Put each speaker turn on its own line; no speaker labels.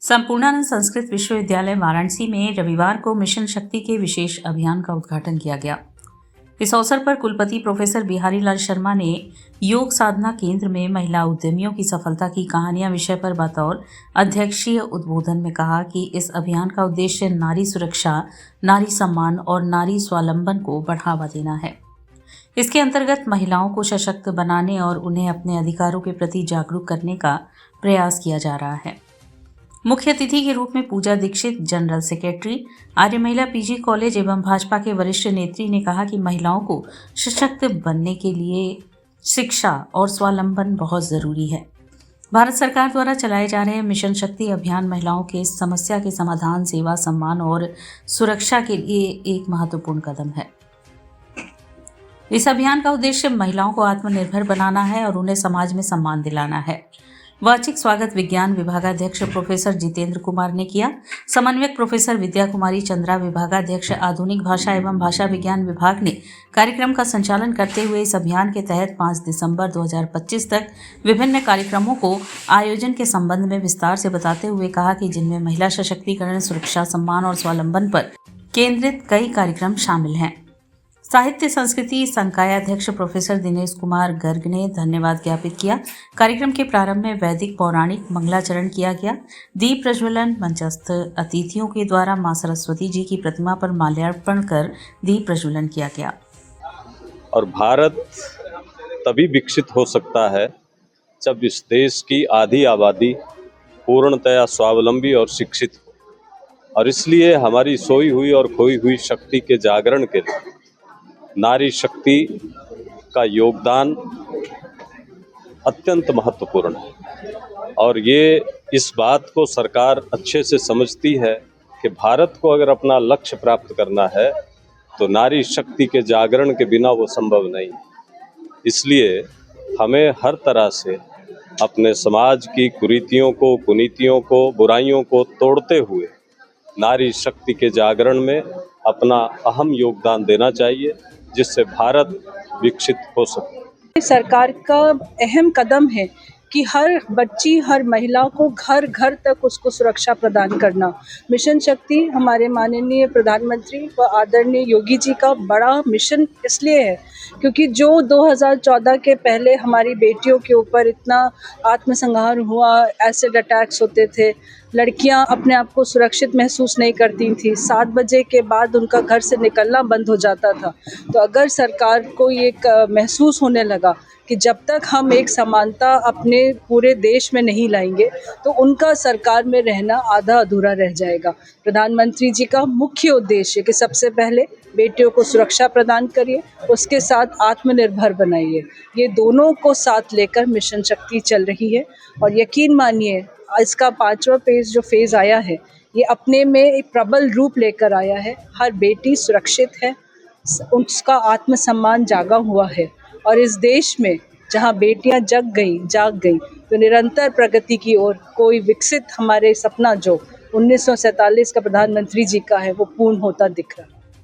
संपूर्णानंद संस्कृत विश्वविद्यालय वाराणसी में रविवार को मिशन शक्ति के विशेष अभियान का उद्घाटन किया गया। इस अवसर पर कुलपति प्रोफेसर बिहारी लाल शर्मा ने योग साधना केंद्र में महिला उद्यमियों की सफलता की कहानियां विषय पर बतौर अध्यक्षीय उद्बोधन में कहा कि इस अभियान का उद्देश्य नारी सुरक्षा, नारी सम्मान और नारी स्वावलंबन को बढ़ावा देना है। इसके अंतर्गत महिलाओं को सशक्त बनाने और उन्हें अपने अधिकारों के प्रति जागरूक करने का प्रयास किया जा रहा है। मुख्य अतिथि के रूप में पूजा दीक्षित, जनरल सेक्रेटरी, आर्य महिला पीजी कॉलेज एवं भाजपा के वरिष्ठ नेत्री ने कहा कि महिलाओं को सशक्त बनने के लिए शिक्षा और स्वावलंबन बहुत ज़रूरी है। भारत सरकार द्वारा चलाए जा रहे मिशन शक्ति अभियान महिलाओं के समस्या के समाधान, सेवा, सम्मान और सुरक्षा के लिए एक महत्वपूर्ण कदम है। इस अभियान का उद्देश्य महिलाओं को आत्मनिर्भर बनाना है और उन्हें समाज में सम्मान दिलाना है। वार्षिक स्वागत विज्ञान विभागाध्यक्ष प्रोफेसर जितेंद्र कुमार ने किया। समन्वयक प्रोफेसर विद्या कुमारी चंद्रा, विभागाध्यक्ष आधुनिक भाषा एवं भाषा विज्ञान विभाग ने कार्यक्रम का संचालन करते हुए इस अभियान के तहत 5 दिसंबर 2025 तक विभिन्न कार्यक्रमों को आयोजन के संबंध में विस्तार से बताते हुए कहा कि जिनमें महिला सशक्तिकरण, सुरक्षा, सम्मान और स्वावलंबन पर केंद्रित कई कार्यक्रम शामिल हैं। साहित्य संस्कृति संकायाध्यक्ष प्रोफेसर दिनेश कुमार गर्ग ने धन्यवाद ज्ञापित किया। कार्यक्रम के प्रारंभ में वैदिक पौराणिक मंगलाचरण किया गया। दीप प्रज्वलन, मंचस्थ अतिथियों के द्वारा मां सरस्वती जी की प्रतिमा पर माल्यार्पण कर दीप प्रज्वलन किया गया।
और भारत तभी विकसित हो सकता है जब इस देश की आधी आबादी पूर्णतया स्वावलंबी और शिक्षित हो, और इसलिए हमारी सोई हुई और खोई हुई शक्ति के जागरण के लिए नारी शक्ति का योगदान अत्यंत महत्वपूर्ण है। और ये इस बात को सरकार अच्छे से समझती है कि भारत को अगर अपना लक्ष्य प्राप्त करना है तो नारी शक्ति के जागरण के बिना वो संभव नहीं। इसलिए हमें हर तरह से अपने समाज की कुरीतियों को, कुनीतियों को, बुराइयों को तोड़ते हुए नारी शक्ति के जागरण में अपना अहम योगदान देना चाहिए, जिससे भारत विकसित हो सके।
सरकार का अहम कदम है कि हर बच्ची, हर महिला को घर घर तक उसको सुरक्षा प्रदान करना। मिशन शक्ति हमारे माननीय प्रधानमंत्री व आदरणीय योगी जी का बड़ा मिशन इसलिए है क्योंकि जो 2014 के पहले हमारी बेटियों के ऊपर इतना आत्मसंहार हुआ, एसिड अटैक्स होते थे, लड़कियां अपने आप को सुरक्षित महसूस नहीं करती थी, 7 बजे के बाद उनका घर से निकलना बंद हो जाता था। तो अगर सरकार को ये महसूस होने लगा कि जब तक हम एक समानता अपने पूरे देश में नहीं लाएंगे तो उनका सरकार में रहना आधा अधूरा रह जाएगा। प्रधानमंत्री जी का मुख्य उद्देश्य कि सबसे पहले बेटियों को सुरक्षा प्रदान करिए, उसके साथ आत्मनिर्भर बनाइए। ये दोनों को साथ लेकर मिशन शक्ति चल रही है और यकीन मानिए इसका 5वां फेज़ आया है, ये अपने में एक प्रबल रूप लेकर आया है। हर बेटी सुरक्षित है, उसका आत्मसम्मान जागा हुआ है और इस देश में जहाँ बेटियाँ जाग गई तो निरंतर प्रगति की ओर कोई विकसित हमारे सपना जो 1947 का प्रधानमंत्री जी का है वो पूर्ण होता दिख रहा है।